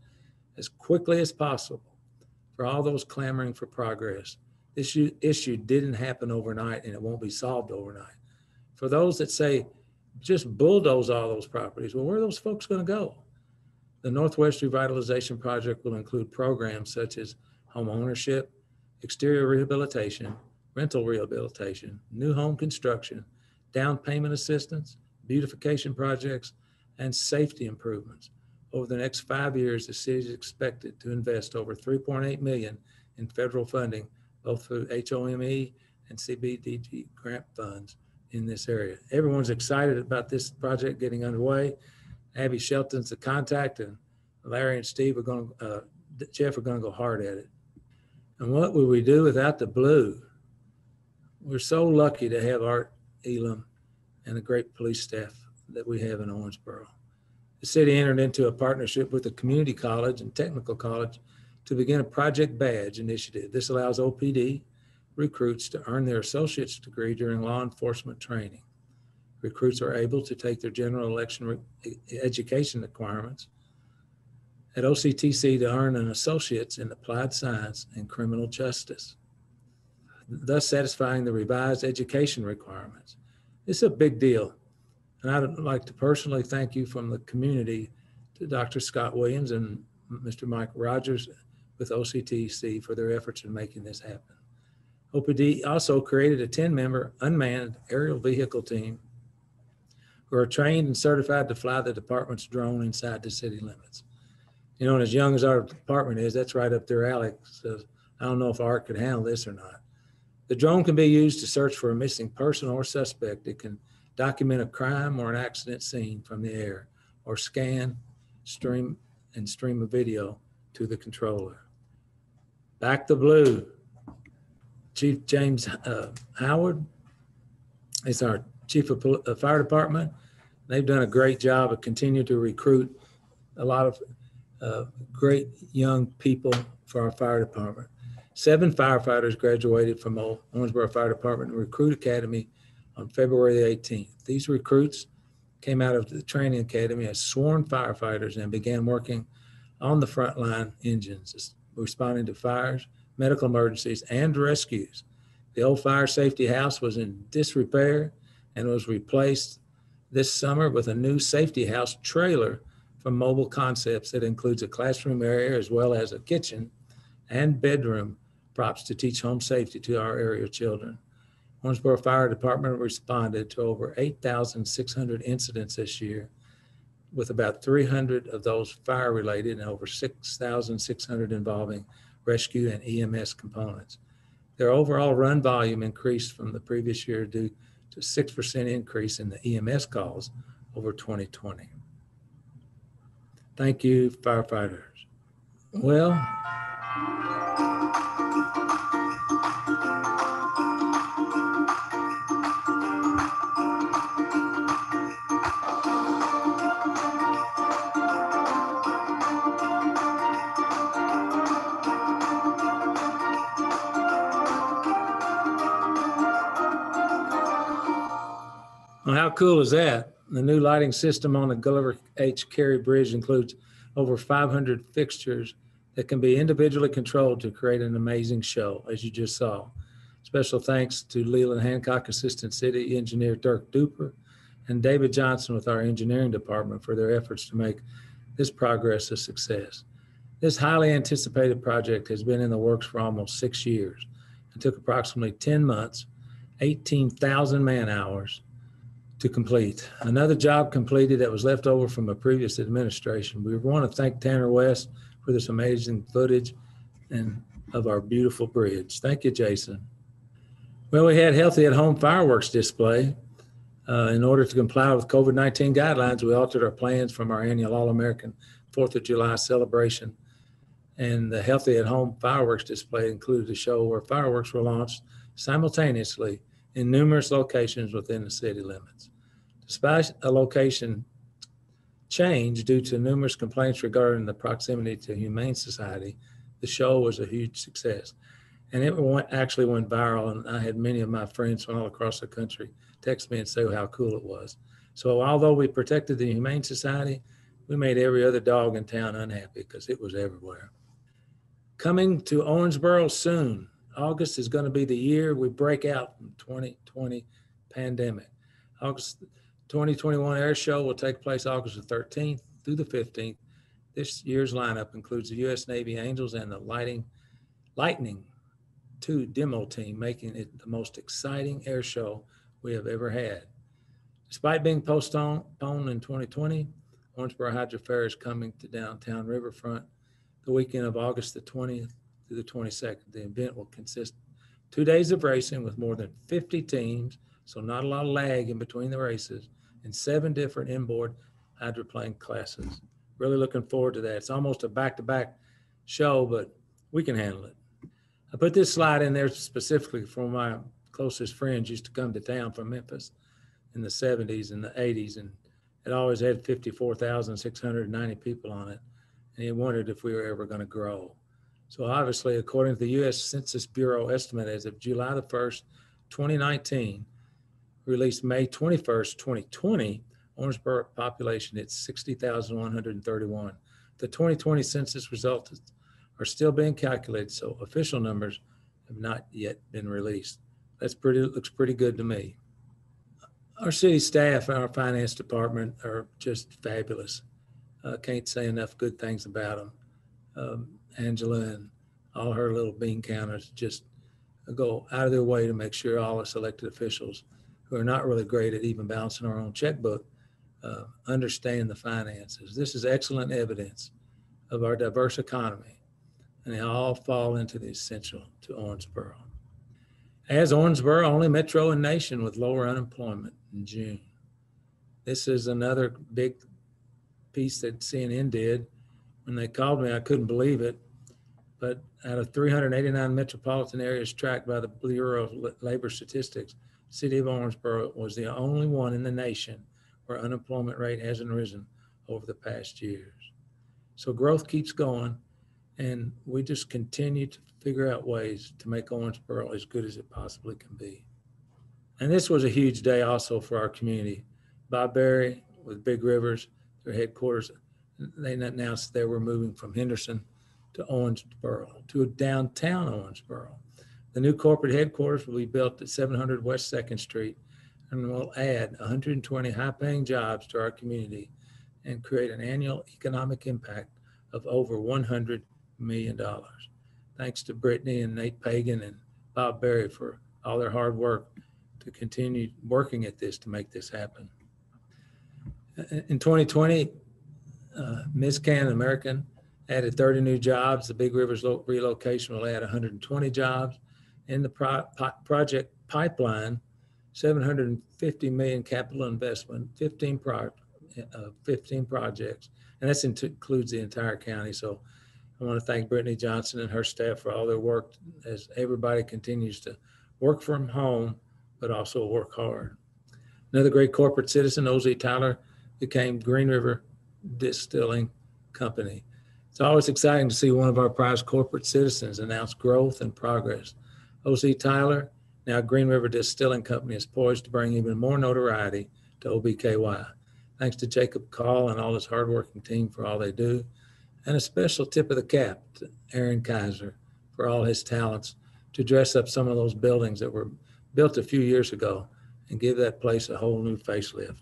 [SPEAKER 10] as quickly as possible for all those clamoring for progress. This issue didn't happen overnight, and it won't be solved overnight. For those that say, just bulldoze all those properties, well, where are those folks going to go? The Northwest Revitalization Project will include programs such as home ownership, exterior rehabilitation, rental rehabilitation, new home construction, down payment assistance, beautification projects, and safety improvements. Over the next 5 years, the city is expected to invest over $3.8 million in federal funding, both through HOME and CBDG grant funds in this area. Everyone's excited about this project getting underway. Abby Shelton's the contact, and Larry and Steve Jeff are going to go hard at it. And what would we do without the blue? We're so lucky to have Art Elam and the great police staff that we have in Owensboro. The city entered into a partnership with the community college and technical college to begin a Project Badge initiative. This allows OPD recruits to earn their associate's degree during law enforcement training. Recruits are able to take their general election education requirements at OCTC to earn an associate's in applied science and criminal justice, thus satisfying the revised education requirements. This is a big deal. And I'd like to personally thank you from the community to Dr. Scott Williams and Mr. Mike Rogers with OCTC for their efforts in making this happen. OPD also created a 10-member unmanned aerial vehicle team who are trained and certified to fly the department's drone inside the city limits. You know, and as young as our department is, that's right up their alley. So I don't know if Art could handle this or not. The drone can be used to search for a missing person or suspect. It can document a crime or an accident scene from the air, or scan, stream a video to the controller. Back to blue. Chief James Howard is our chief of fire department. They've done a great job of continuing to recruit a lot of great young people for our fire department. 7 firefighters graduated from Owensboro Fire Department Recruit Academy on February the 18th. These recruits came out of the training academy as sworn firefighters and began working on the frontline engines, responding to fires, medical emergencies, and rescues. The old fire safety house was in disrepair and was replaced this summer with a new safety house trailer from Mobile Concepts that includes a classroom area as well as a kitchen and bedroom props to teach home safety to our area children. Owensboro Fire Department responded to over 8,600 incidents this year, with about 300 of those fire-related and over 6,600 involving rescue and EMS components. Their overall run volume increased from the previous year due to 6% increase in the EMS calls over 2020. Thank you, firefighters. Well, how cool is that? The new lighting system on the Gulliver H. Carey Bridge includes over 500 fixtures that can be individually controlled to create an amazing show, as you just saw. Special thanks to Leland Hancock, Assistant City Engineer Dirk Duper, and David Johnson with our engineering department for their efforts to make this progress a success. This highly anticipated project has been in the works for almost 6 years and took approximately 10 months, 18,000 man hours, to complete. Another job completed that was left over from a previous administration. We want to thank Tanner West for this amazing footage and of our beautiful bridge. Thank you, Jason. Well, we had healthy at home fireworks display. In order to comply with COVID-19 guidelines, we altered our plans from our annual All-American 4th of July celebration. And the healthy at home fireworks display included a show where fireworks were launched simultaneously in numerous locations within the city limits. Despite a location change due to numerous complaints regarding the proximity to Humane Society, the show was a huge success. And it actually went viral, and I had many of my friends from all across the country text me and say how cool it was. So although we protected the Humane Society, we made every other dog in town unhappy because it was everywhere. Coming to Owensboro soon. August is going to be the year we break out from 2020 pandemic. August 2021 Air Show will take place August the 13th through the 15th. This year's lineup includes the U.S. Navy Angels and the Lightning 2 demo team, making it the most exciting air show we have ever had. Despite being postponed in 2020, Owensboro Hydro Fair is coming to downtown Riverfront the weekend of August the 20th through the 22nd. The event will consist of 2 days of racing with more than 50 teams, so not a lot of lag in between the races, and 7 different inboard hydroplane classes. Really looking forward to that. It's almost a back-to-back show, but we can handle it. I put this slide in there specifically for my closest friends used to come to town from Memphis in the 70s and the 80s, and it always had 54,690 people on it. And he wondered if we were ever going to grow. So obviously, according to the U.S. Census Bureau estimate as of July the 1st, 2019, released May 21st, 2020, Owensboro population hit 60,131. The 2020 census results are still being calculated, so official numbers have not yet been released. Looks pretty good to me. Our city staff and our finance department are just fabulous. Can't say enough good things about them. Angela and all her little bean counters just go out of their way to make sure all us elected officials who are not really great at even balancing our own checkbook understand the finances. This is excellent evidence of our diverse economy, and they all fall into the essential to Owensboro. As Owensboro, only metro in nation with lower unemployment in June. This is another big piece that CNN did. When they called me, I couldn't believe it. But out of 389 metropolitan areas tracked by the Bureau of Labor Statistics, the city of Owensboro was the only one in the nation where unemployment rate hasn't risen over the past years. So growth keeps going, and we just continue to figure out ways to make Owensboro as good as it possibly can be. And this was a huge day also for our community. Bob Berry with Big Rivers, their headquarters, they announced they were moving from Henderson to Owensboro, to downtown Owensboro. The new corporate headquarters will be built at 700 West 2nd Street and will add 120 high-paying jobs to our community and create an annual economic impact of over $100 million. Thanks to Brittany and Nate Pagan and Bob Berry for all their hard work to continue working at this to make this happen. In 2020, Mizcan American added 30 new jobs. The Big Rivers relocation will add 120 jobs. In the project pipeline, 750 million capital investment, 15 projects, and that includes the entire county. So I want to thank Brittany Johnson and her staff for all their work as everybody continues to work from home, but also work hard. Another great corporate citizen, O.Z. Tyler, became Green River Distilling Company. It's always exciting to see one of our prized corporate citizens announce growth and progress. O.Z. Tyler, now Green River Distilling Company, is poised to bring even more notoriety to OBKY. Thanks to Jacob Call and all his hardworking team for all they do. And a special tip of the cap to Aaron Kaiser for all his talents to dress up some of those buildings that were built a few years ago and give that place a whole new facelift.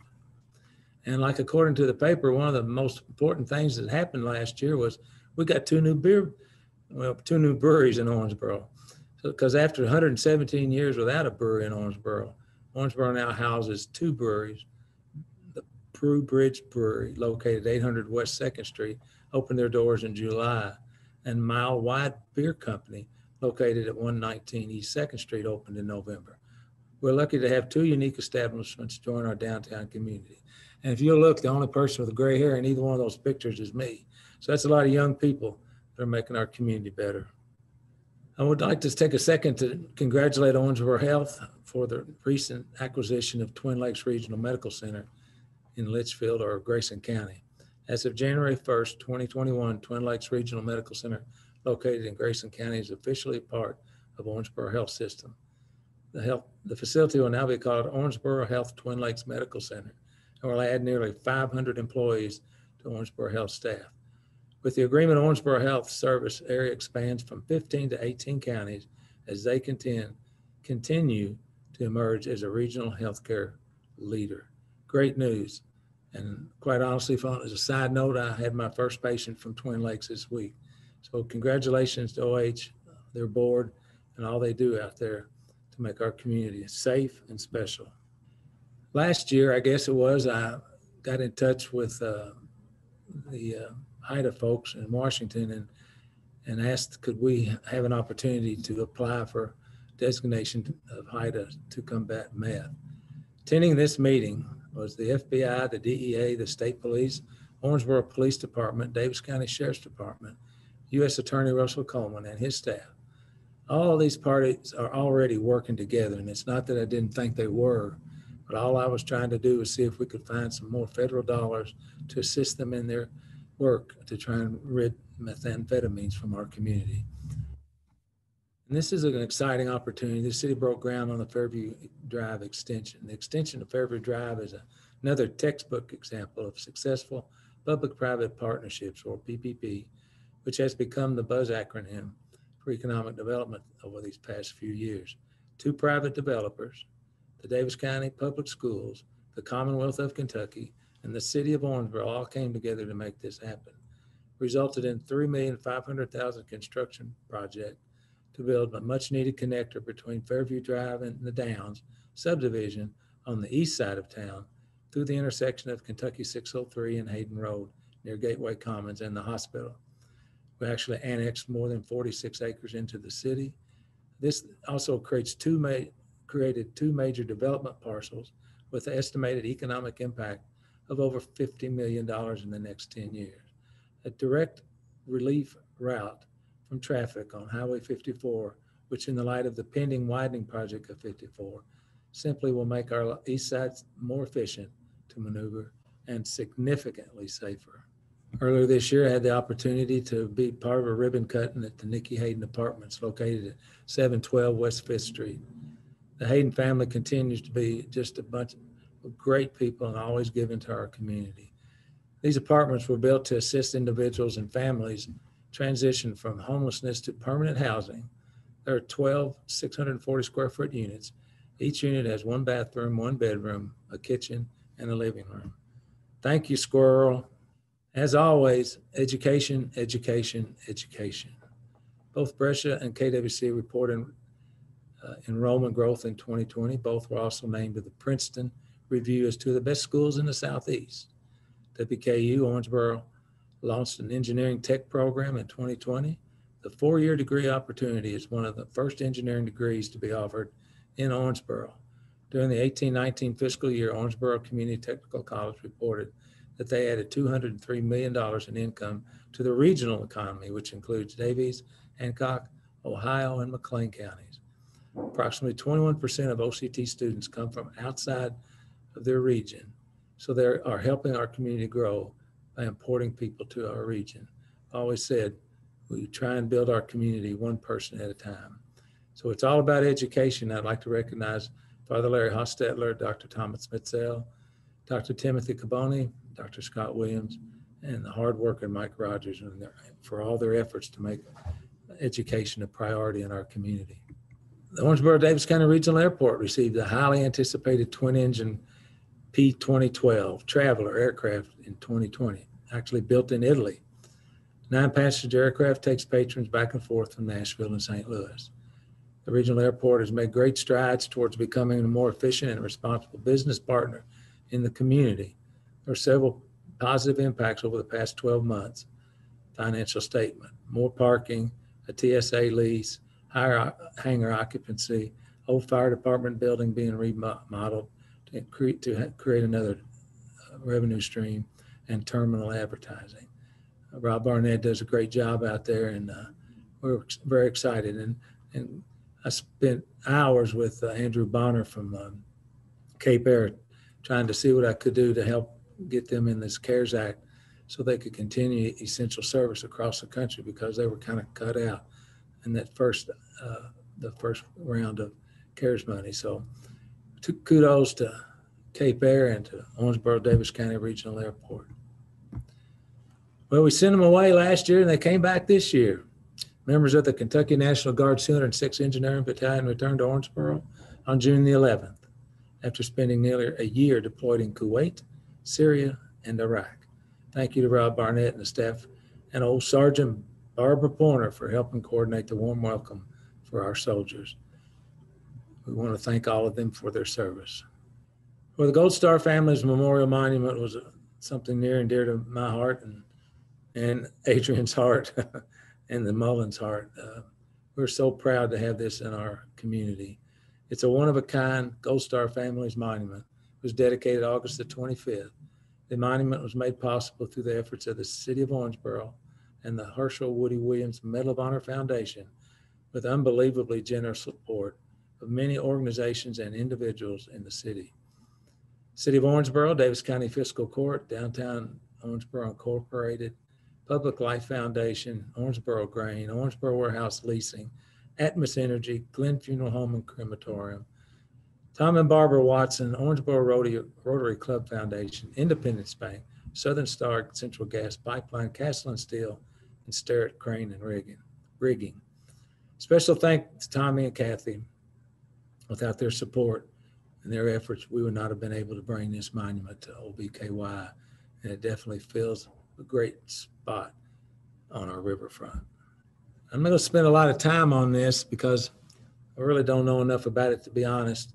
[SPEAKER 10] And like according to the paper, one of the most important things that happened last year was we got two new breweries in Owensboro. So, because after 117 years without a brewery in Owensboro, Owensboro now houses two breweries. The Prue Bridge Brewery, located 800 West 2nd Street, opened their doors in July, and Mile Wide Beer Company, located at 119 East 2nd Street, opened in November. We're lucky to have two unique establishments join our downtown community. And if you look, the only person with gray hair in either one of those pictures is me. So that's a lot of young people that are making our community better. I would like to take a second to congratulate Owensboro Health for the recent acquisition of Twin Lakes Regional Medical Center in Litchfield or Grayson County. As of January 1st, 2021, Twin Lakes Regional Medical Center, located in Grayson County, is officially part of Owensboro Health System. The facility will now be called Owensboro Health Twin Lakes Medical Center and will add nearly 500 employees to Owensboro Health staff. With the agreement, Owensboro Health service area expands from 15 to 18 counties as they continue to emerge as a regional healthcare leader. Great news. And quite honestly, as a side note, I had my first patient from Twin Lakes this week. So congratulations to OH, their board, and all they do out there to make our community safe and special. Last year, I guess it was, I got in touch with the HIDA folks in Washington and asked, could we have an opportunity to apply for designation of HIDA to combat meth. Attending this meeting was the FBI, the DEA, the state police, Owensboro Police Department, Daviess County Sheriff's Department, U.S. Attorney Russell Coleman and his staff. All these parties are already working together, and it's not that I didn't think they were, but all I was trying to do was see if we could find some more federal dollars to assist them in their work to try and rid methamphetamines from our community. And this is an exciting opportunity. The city broke ground on the Fairview Drive extension. The extension of Fairview Drive is another textbook example of successful public-private partnerships, or PPP, which has become the buzz acronym for economic development over these past few years. Two private developers, the Daviess County Public Schools, the Commonwealth of Kentucky, and the city of Owensboro all came together to make this happen. Resulted in $3,500,000 construction project to build a much needed connector between Fairview Drive and the Downs subdivision on the east side of town through the intersection of Kentucky 603 and Hayden Road near Gateway Commons and the hospital. We actually annexed more than 46 acres into the city. This also created two major development parcels with an estimated economic impact of over $50 million in the next 10 years. A direct relief route from traffic on Highway 54, which in the light of the pending widening project of 54, simply will make our east side more efficient to maneuver and significantly safer. Earlier this year, I had the opportunity to be part of a ribbon cutting at the Nikki Hayden Apartments located at 712 West 5th Street. The Hayden family continues to be just a bunch of great people and always giving to our community. These apartments were built to assist individuals and families transition from homelessness to permanent housing. There are 12 640 square foot units. Each unit has one bathroom, one bedroom, a kitchen, and a living room. Thank you, Squirrel. As always, education, education, education. Both Brescia and KWC reported enrollment growth in 2020. Both were also named to the Princeton Review as two of the best schools in the Southeast. WKU Owensboro launched an engineering tech program in 2020. The 4-year degree opportunity is one of the first engineering degrees to be offered in Owensboro. During the 18-19 fiscal year, Owensboro Community Technical College reported that they added $203 million in income to the regional economy, which includes Daviess, Hancock, Ohio, and McLean counties. Approximately 21% of OCT students come from outside of their region, so they are helping our community grow by importing people to our region. I always said, we try and build our community one person at a time. So it's all about education. I'd like to recognize Father Larry Hostetler, Dr. Thomas Mitzel, Dr. Timothy Caboni, Dr. Scott Williams, and the hard-working Mike Rogers for all their efforts to make education a priority in our community. The Owensboro-Daviess County Regional Airport received a highly anticipated twin-engine P-2012 Traveler aircraft in 2020, actually built in Italy. 9-passenger aircraft takes patrons back and forth from Nashville and St. Louis. The regional airport has made great strides towards becoming a more efficient and responsible business partner in the community. There are several positive impacts over the past 12 months. Financial statement, more parking, a TSA lease, higher hangar occupancy, old fire department building being remodeled to create another revenue stream, and terminal advertising. Rob Barnett does a great job out there, and we're very excited. And I spent hours with Andrew Bonner from Cape Air trying to see what I could do to help get them in this CARES Act so they could continue essential service across the country, because they were kind of cut out in that the first round of CARES money. So kudos to Cape Air and to Owensboro Daviess County Regional Airport. Well, we sent them away last year and they came back this year. Members of the Kentucky National Guard's 206th Engineering Battalion returned to Owensboro on June the 11th after spending nearly a year deployed in Kuwait, Syria, and Iraq. Thank you to Rob Barnett and the staff and old Sergeant Barbara Pointer for helping coordinate the warm welcome for our soldiers. We want to thank all of them for their service. Well, the Gold Star Family's Memorial Monument was something near and dear to my heart and Adrian's heart and the Mullins heart. We're so proud to have this in our community. It's a one-of-a-kind Gold Star Family's Monument. It was dedicated August the 25th. The monument was made possible through the efforts of the City of Owensboro and the Herschel Woody Williams Medal of Honor Foundation, with unbelievably generous support of many organizations and individuals in the city. City of Owensboro, Daviess County Fiscal Court, Downtown Owensboro Incorporated, Public Life Foundation, Owensboro Grain, Owensboro Warehouse Leasing, Atmos Energy, Glenn Funeral Home and Crematorium, Tom and Barbara Watson, Owensboro Rotary Club Foundation, Independence Bank, Southern Star Central Gas Pipeline, Castle and Steel, and Starrett Crane and Rigging. Special thanks to Tommy and Kathy. Without their support and their efforts, we would not have been able to bring this monument to OBKY, and it definitely fills a great spot on our riverfront. I'm going to spend a lot of time on this because I really don't know enough about it, to be honest.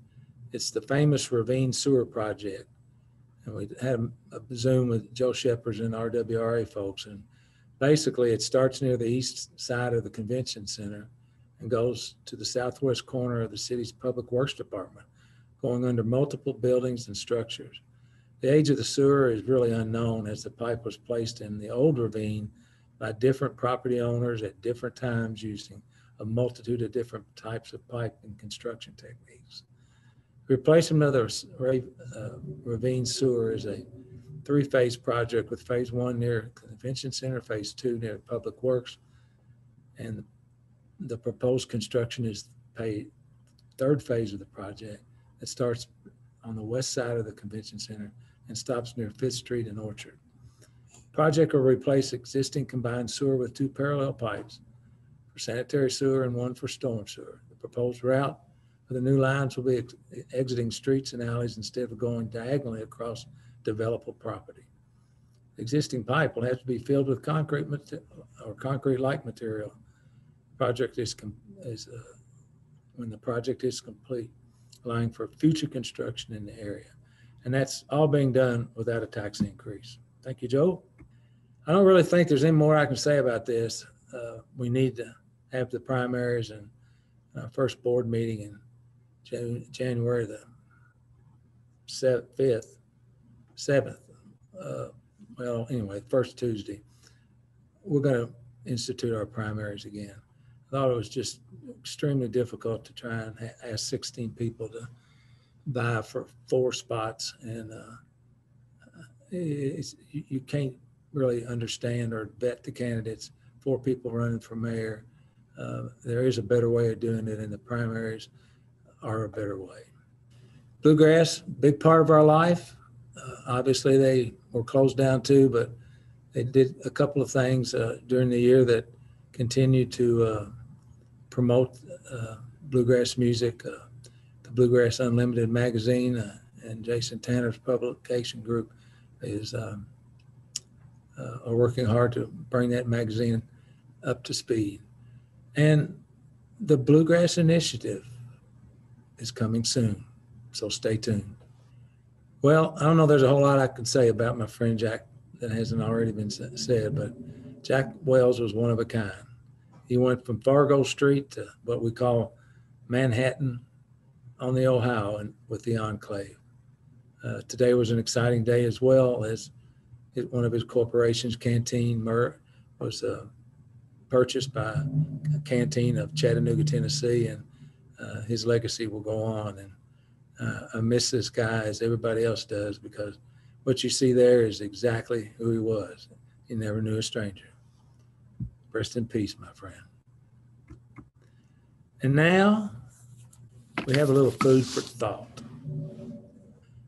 [SPEAKER 10] It's the famous Ravine Sewer Project. And we had a Zoom with Joe Shepard and RWRA folks. And basically it starts near the east side of the convention center and goes to the southwest corner of the city's Public Works Department, going under multiple buildings and structures. The age of the sewer is really unknown, as the pipe was placed in the old ravine by different property owners at different times using a multitude of different types of pipe and construction techniques. Replacement of the ravine sewer is a three-phase project, with phase one near Convention Center, phase two near Public Works, and the proposed construction is the third phase of the project that starts on the west side of the Convention Center and stops near 5th Street and Orchard. Project will replace existing combined sewer with two parallel pipes for sanitary sewer and one for storm sewer. The proposed route for the new lines will be exiting streets and alleys instead of going diagonally across developable property. The existing pipe will have to be filled with concrete or concrete-like material. Project when the project is complete, allowing for future construction in the area. And that's all being done without a tax increase. Thank you, Joe. I don't really think there's any more I can say about this. We need to have the primaries and our first board meeting in January the 7th. Well, anyway, first Tuesday. We're going to institute our primaries again. I thought it was just extremely difficult to try and ask 16 people to vie for 4 spots, and you can't really understand or vet the candidates. 4 people running for mayor. There is a better way of doing it, and the primaries are a better way. Bluegrass, big part of our life. Obviously, they were closed down too, but they did a couple of things during the year that continued to promote bluegrass music. The Bluegrass Unlimited magazine and Jason Tanner's publication group are working hard to bring that magazine up to speed. And the Bluegrass Initiative is coming soon, so stay tuned. Well, I don't know, there's a whole lot I could say about my friend Jack that hasn't already been said, but Jack Wells was one of a kind. He went from Fargo Street to what we call Manhattan on the Ohio and with the Enclave. Today was an exciting day as well, as one of his corporations, Canteen was purchased by a canteen of Chattanooga, Tennessee, and his legacy will go on. And I miss this guy as everybody else does, because what you see there is exactly who he was. He never knew a stranger. Rest in peace, my friend. And now we have a little food for thought.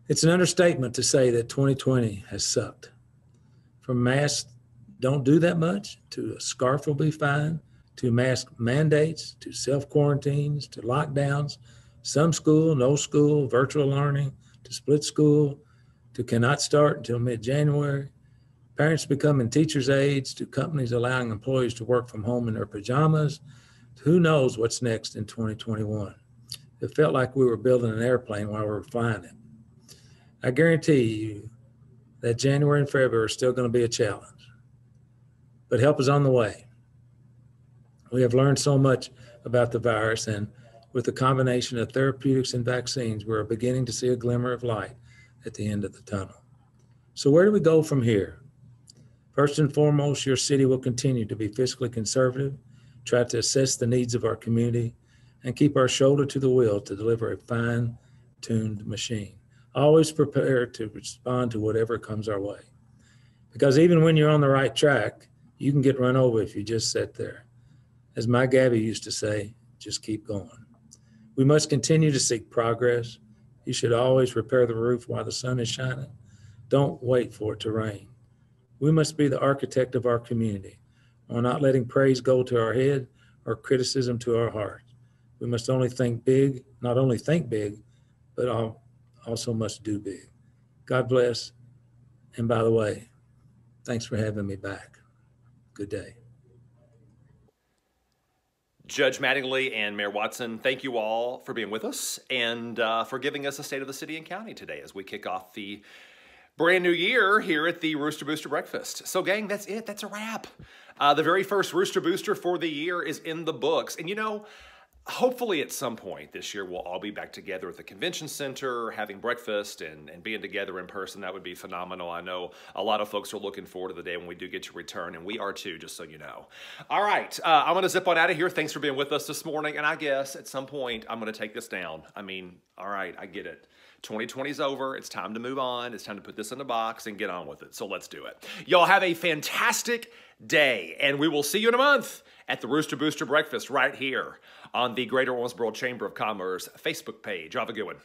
[SPEAKER 10] It's an understatement to say that 2020 has sucked. From masks don't do that much, to a scarf will be fine, to mask mandates, to self-quarantines, to lockdowns, some school, no school, virtual learning, to split school, to cannot start until mid-January, parents becoming teachers' aides, to companies allowing employees to work from home in their pajamas. Who knows what's next in 2021? It felt like we were building an airplane while we were flying it. I guarantee you that January and February are still going to be a challenge, but help is on the way. We have learned so much about the virus, and with the combination of therapeutics and vaccines, we're beginning to see a glimmer of light at the end of the tunnel. So where do we go from here? First and foremost, your city will continue to be fiscally conservative, try to assess the needs of our community, and keep our shoulder to the wheel to deliver a fine-tuned machine. Always prepared to respond to whatever comes our way. Because even when you're on the right track, you can get run over if you just sit there. As my Gabby used to say, just keep going. We must continue to seek progress. You should always repair the roof while the sun is shining. Don't wait for it to rain. We must be the architect of our community, while not letting praise go to our head or criticism to our heart. We must not only think big, but also must do big. God bless. And by the way, thanks for having me back. Good day.
[SPEAKER 1] Judge Mattingly and Mayor Watson, thank you all for being with us and for giving us a state of the city and county today as we kick off the brand new year here at the Rooster Booster Breakfast. So gang, that's it. That's a wrap. The very first Rooster Booster for the year is in the books. And you know, hopefully at some point this year, we'll all be back together at the convention center, having breakfast and being together in person. That would be phenomenal. I know a lot of folks are looking forward to the day when we do get to return, and we are too, just so you know. All right, I'm going to zip on out of here. Thanks for being with us this morning. And I guess at some point, I'm going to take this down. I mean, all right, I get it. 2020 is over. It's time to move on. It's time to put this in the box and get on with it. So let's do it. Y'all have a fantastic day, and we will see you in a month at the Rooster Booster Breakfast right here on the Greater Owensboro Chamber of Commerce Facebook page. Have a good one.